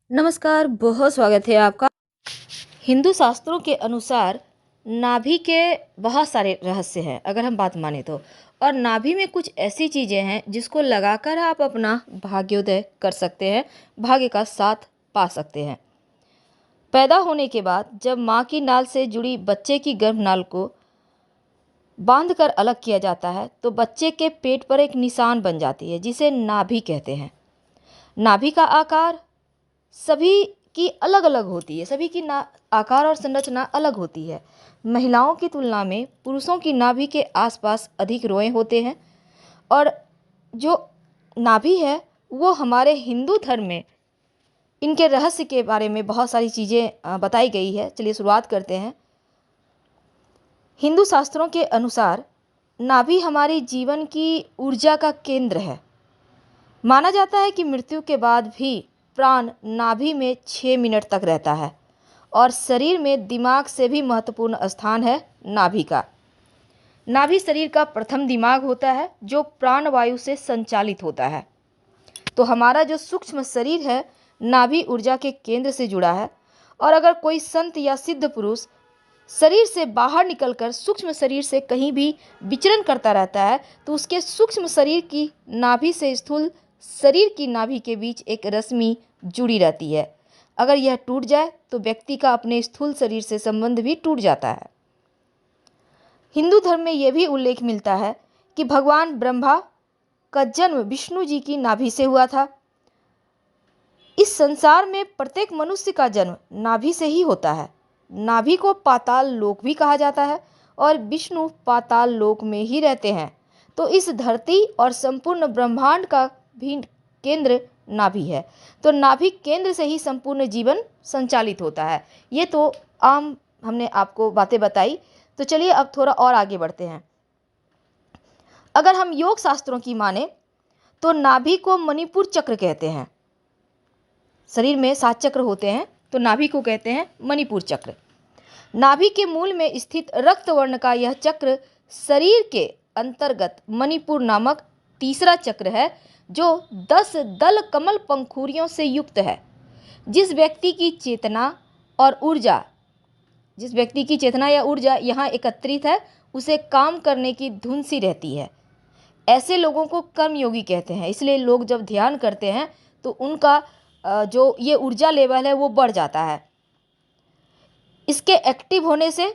नमस्कार, बहुत स्वागत है आपका। हिंदू शास्त्रों के अनुसार नाभि के बहुत सारे रहस्य हैं, अगर हम बात माने तो। और नाभि में कुछ ऐसी चीज़ें हैं जिसको लगाकर आप अपना भाग्योदय कर सकते हैं, भाग्य का साथ पा सकते हैं। पैदा होने के बाद जब माँ की नाल से जुड़ी बच्चे की गर्भनाल को बांधकर अलग किया जाता है तो बच्चे के पेट पर एक निशान बन जाती है जिसे नाभि कहते हैं। नाभि का आकार सभी की अलग अलग होती है, सभी की ना आकार और संरचना अलग होती है। महिलाओं की तुलना में पुरुषों की नाभि के आसपास अधिक रोए होते हैं। और जो नाभि है वो हमारे हिंदू धर्म में इनके रहस्य के बारे में बहुत सारी चीज़ें बताई गई है। चलिए शुरुआत करते हैं। हिंदू शास्त्रों के अनुसार नाभि हमारी जीवन की ऊर्जा का केंद्र है। माना जाता है कि मृत्यु के बाद भी प्राण नाभि में 6 मिनट तक रहता है और शरीर में दिमाग से भी महत्वपूर्ण स्थान है नाभि का। नाभि शरीर का प्रथम दिमाग होता है जो प्राणवायु से संचालित होता है। तो हमारा जो सूक्ष्म शरीर है नाभि ऊर्जा के केंद्र से जुड़ा है। और अगर कोई संत या सिद्ध पुरुष शरीर से बाहर निकलकर सूक्ष्म शरीर से कहीं भी विचरण करता रहता है तो उसके सूक्ष्म शरीर की नाभि से स्थूल शरीर की नाभि के बीच एक रश्मि जुड़ी रहती है। अगर यह टूट जाए तो व्यक्ति का अपने स्थूल शरीर से संबंध भी टूट जाता है। हिंदू धर्म में यह भी उल्लेख मिलता है कि भगवान ब्रह्मा का जन्म विष्णु जी की नाभि से हुआ था। इस संसार में प्रत्येक मनुष्य का जन्म नाभि से ही होता है। नाभि को पाताल लोक भी कहा जाता है और विष्णु पाताल लोक में ही रहते हैं। तो इस धरती और संपूर्ण ब्रह्मांड का भी केंद्र नाभि है। तो नाभि केंद्र से ही संपूर्ण जीवन संचालित होता है। ये तो आम हमने आपको बातें बताई। तो चलिए अब थोड़ा और आगे बढ़ते हैं। अगर हम योग शास्त्रों की माने तो नाभि को मणिपुर चक्र कहते हैं। शरीर में 7 चक्र होते हैं तो नाभि को कहते हैं मणिपुर चक्र। नाभि के मूल में स्थित रक्त वर्ण का यह चक्र शरीर के अंतर्गत मणिपुर नामक तीसरा चक्र है जो 10 दल कमल पंखुड़ियों से युक्त है। जिस व्यक्ति की चेतना या ऊर्जा यहाँ एकत्रित है उसे काम करने की धुन सी रहती है। ऐसे लोगों को कर्मयोगी कहते हैं। इसलिए लोग जब ध्यान करते हैं तो उनका जो ये ऊर्जा लेवल है वो बढ़ जाता है। इसके एक्टिव होने से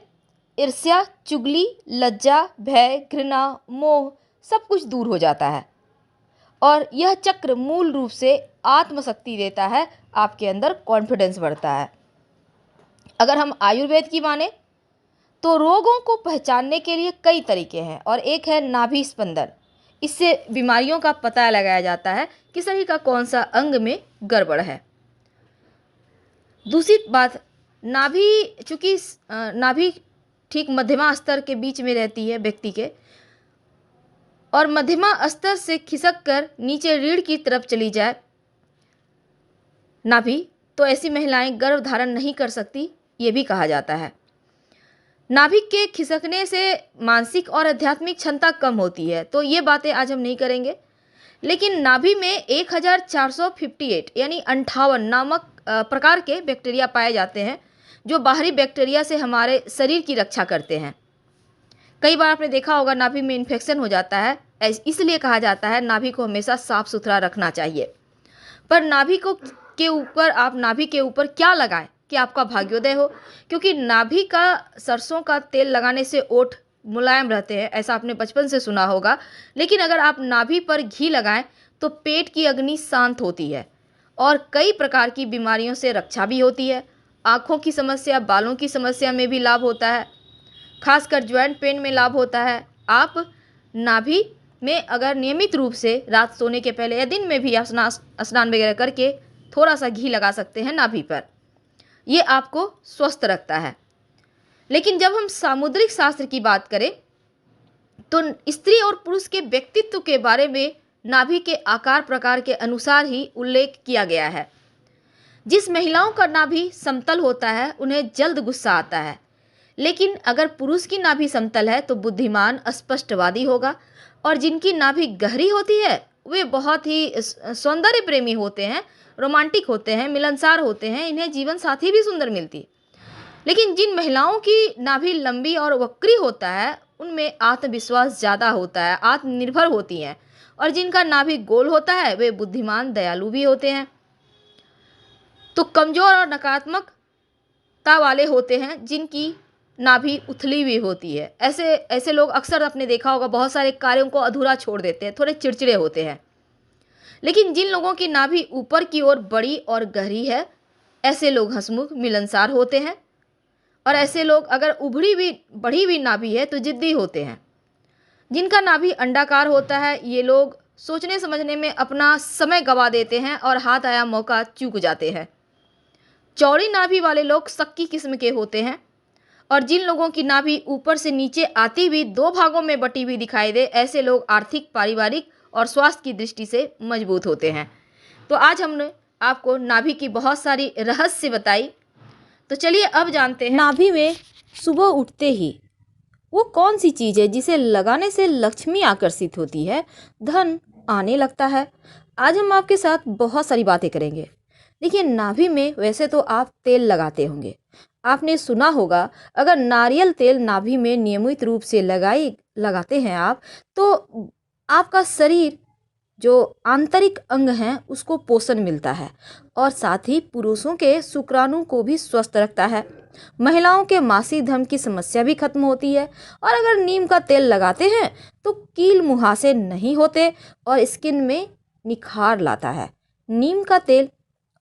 ईर्ष्या, चुगली, लज्जा, भय, घृणा, मोह सब कुछ दूर हो जाता है। और यह चक्र मूल रूप से आत्मशक्ति देता है, आपके अंदर कॉन्फिडेंस बढ़ता है। अगर हम आयुर्वेद की माने तो रोगों को पहचानने के लिए कई तरीके हैं और एक है नाभि स्पंदन। इससे बीमारियों का पता लगाया जाता है कि शरीर का कौन सा अंग में गड़बड़ है। दूसरी बात, चूँकि नाभि ठीक मध्यमा स्तर के बीच में रहती है व्यक्ति के, और मध्यमा स्तर से खिसक कर नीचे रीढ़ की तरफ चली जाए नाभि तो ऐसी महिलाएं गर्भ धारण नहीं कर सकती, ये भी कहा जाता है। नाभि के खिसकने से मानसिक और आध्यात्मिक क्षमता कम होती है, तो ये बातें आज हम नहीं करेंगे। लेकिन नाभि में 1458 यानी 58 नामक प्रकार के बैक्टीरिया पाए जाते हैं जो बाहरी बैक्टीरिया से हमारे शरीर की रक्षा करते हैं। कई बार आपने देखा होगा नाभि में इन्फेक्शन हो जाता है, इसलिए कहा जाता है नाभि को हमेशा साफ सुथरा रखना चाहिए। पर आप नाभि के ऊपर क्या लगाएं कि आपका भाग्योदय हो, क्योंकि नाभि का सरसों का तेल लगाने से ओठ मुलायम रहते हैं, ऐसा आपने बचपन से सुना होगा। लेकिन अगर आप नाभि पर घी लगाएं तो पेट की अग्नि शांत होती है और कई प्रकार की बीमारियों से रक्षा भी होती है। आँखों की समस्या, बालों की समस्या में भी लाभ होता है, खासकर ज्वाइंट पेन में लाभ होता है। आप नाभि में अगर नियमित रूप से रात सोने के पहले या दिन में भी स्नान वगैरह करके थोड़ा सा घी लगा सकते हैं नाभि पर, ये आपको स्वस्थ रखता है। लेकिन जब हम सामुद्रिक शास्त्र की बात करें तो स्त्री और पुरुष के व्यक्तित्व के बारे में नाभि के आकार प्रकार के अनुसार ही उल्लेख किया गया है। जिस महिलाओं का नाभि समतल होता है उन्हें जल्द गुस्सा आता है, लेकिन अगर पुरुष की नाभि समतल है तो बुद्धिमान, स्पष्टवादी होगा। और जिनकी नाभि गहरी होती है वे बहुत ही सौंदर्य प्रेमी होते हैं, रोमांटिक होते हैं, मिलनसार होते हैं, इन्हें जीवन साथी भी सुंदर मिलती है। लेकिन जिन महिलाओं की नाभि लंबी और वक्री होता है, उनमें आत्मविश्वास ज़्यादा होता है, आत्मनिर्भर होती हैं। और जिनका नाभि गोल होता है, वे बुद्धिमान, दयालु भी होते हैं। तो कमज़ोर और नकारात्मकता वाले होते हैं जिनकी नाभि उथली हुई होती है। ऐसे ऐसे लोग अक्सर आपने देखा होगा, बहुत सारे कार्यों को अधूरा छोड़ देते हैं, थोड़े चिड़चिड़े होते हैं। लेकिन जिन लोगों की नाभि ऊपर की ओर बड़ी और गहरी है, ऐसे लोग हंसमुख, मिलनसार होते हैं। और ऐसे लोग अगर बढ़ी हुई नाभि है तो जिद्दी होते हैं। जिनका नाभि अंडाकार होता है, ये लोग सोचने समझने में अपना समय गंवा देते हैं और हाथ आया मौका चूक जाते हैं। चौड़ी नाभि वाले लोग शक्की किस्म के होते हैं। और जिन लोगों की नाभि ऊपर से नीचे आती हुई दो भागों में बटी हुई दिखाई दे, ऐसे लोग आर्थिक, पारिवारिक और स्वास्थ्य की दृष्टि से मजबूत होते हैं। तो आज हमने आपको नाभि की बहुत सारी रहस्य बताई। तो चलिए अब जानते हैं, नाभि में सुबह उठते ही वो कौन सी चीज़ है जिसे लगाने से लक्ष्मी आकर्षित होती है, धन आने लगता है। आज हम आपके साथ बहुत सारी बातें करेंगे। देखिए, नाभि में वैसे तो आप तेल लगाते होंगे, आपने सुना होगा। अगर नारियल तेल नाभि में नियमित रूप से लगाते हैं आप, तो आपका शरीर जो आंतरिक अंग हैं उसको पोषण मिलता है और साथ ही पुरुषों के शुक्राणु को भी स्वस्थ रखता है। महिलाओं के मासिक धर्म की समस्या भी खत्म होती है। और अगर नीम का तेल लगाते हैं तो कील मुहासे नहीं होते और स्किन में निखार लाता है। नीम का तेल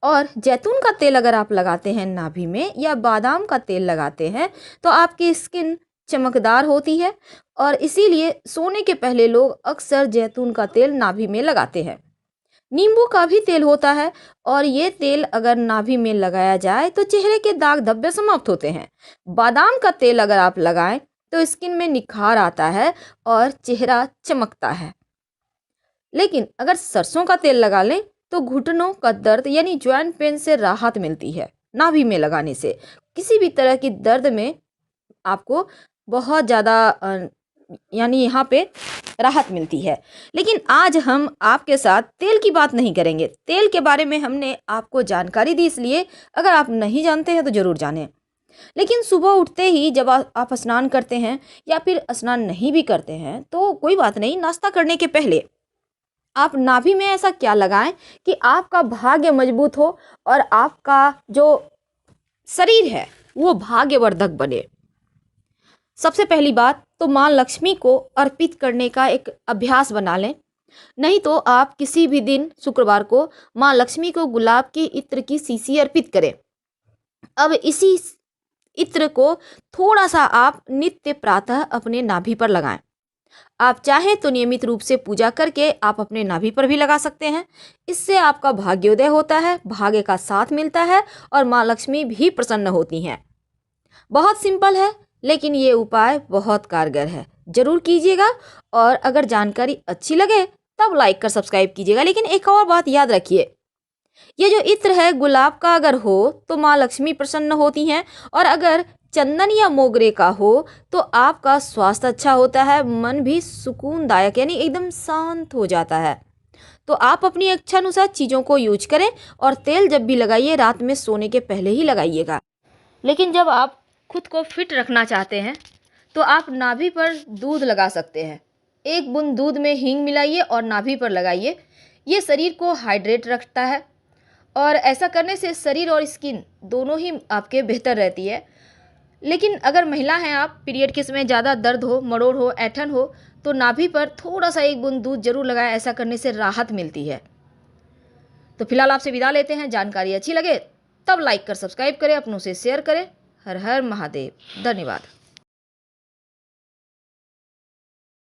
और जैतून का तेल अगर आप लगाते हैं नाभि में, या बादाम का तेल लगाते हैं, तो आपकी स्किन चमकदार होती है। और इसीलिए सोने के पहले लोग अक्सर जैतून का तेल नाभि में लगाते हैं। नींबू का भी तेल होता है और ये तेल अगर नाभि में लगाया जाए तो चेहरे के दाग धब्बे समाप्त होते हैं। बादाम का तेल अगर आप लगाएं तो स्किन में निखार आता है और चेहरा चमकता है। लेकिन अगर सरसों का तेल लगा लें तो घुटनों का दर्द यानी जॉइंट पेन से राहत मिलती है। नाभि में लगाने से किसी भी तरह की दर्द में आपको बहुत ज़्यादा यानी यहाँ पे राहत मिलती है। लेकिन आज हम आपके साथ तेल की बात नहीं करेंगे। तेल के बारे में हमने आपको जानकारी दी, इसलिए अगर आप नहीं जानते हैं तो ज़रूर जानें। लेकिन सुबह उठते ही जब आप स्नान करते हैं या फिर स्नान नहीं भी करते हैं तो कोई बात नहीं, नाश्ता करने के पहले आप नाभि में ऐसा क्या लगाएं कि आपका भाग्य मजबूत हो और आपका जो शरीर है वो भाग्यवर्धक बने। सबसे पहली बात तो माँ लक्ष्मी को अर्पित करने का एक अभ्यास बना लें। नहीं तो आप किसी भी दिन शुक्रवार को माँ लक्ष्मी को गुलाब के इत्र की शीशी अर्पित करें। अब इसी इत्र को थोड़ा सा आप नित्य प्रातः अपने नाभि पर लगाएं। आप चाहें तो नियमित रूप से पूजा करके आप अपने नाभि पर भी लगा सकते हैं। इससे आपका भाग्योदय होता है, भाग्य का साथ मिलता है और माँ लक्ष्मी भी प्रसन्न होती हैं। बहुत सिंपल है, लेकिन ये उपाय बहुत कारगर है। जरूर कीजिएगा और अगर जानकारी अच्छी लगे तब लाइक कर सब्सक्राइब कीजिएगा। लेकिन एक और बात याद रखिए, ये जो इत्र है गुलाब का अगर हो तो माँ लक्ष्मी प्रसन्न होती हैं, और अगर चंदन या मोगरे का हो तो आपका स्वास्थ्य अच्छा होता है, मन भी सुकूनदायक यानी एकदम शांत हो जाता है। तो आप अपनी इच्छानुसार चीज़ों को यूज करें और तेल जब भी लगाइए रात में सोने के पहले ही लगाइएगा। लेकिन जब आप खुद को फिट रखना चाहते हैं तो आप नाभि पर दूध लगा सकते हैं। एक बूंद दूध में हींग मिलाइए और नाभि पर लगाइए। ये शरीर को हाइड्रेट रखता है और ऐसा करने से शरीर और स्किन दोनों ही आपके बेहतर रहती है। लेकिन अगर महिला हैं आप, पीरियड के समय ज़्यादा दर्द हो, मरोड़ हो, ऐंठन हो, तो नाभि पर थोड़ा सा एक बूंद दूध जरूर लगाएं। ऐसा करने से राहत मिलती है। तो फिलहाल आपसे विदा लेते हैं। जानकारी अच्छी लगे तब लाइक कर सब्सक्राइब करें, अपनों से शेयर करें। हर हर महादेव। धन्यवाद।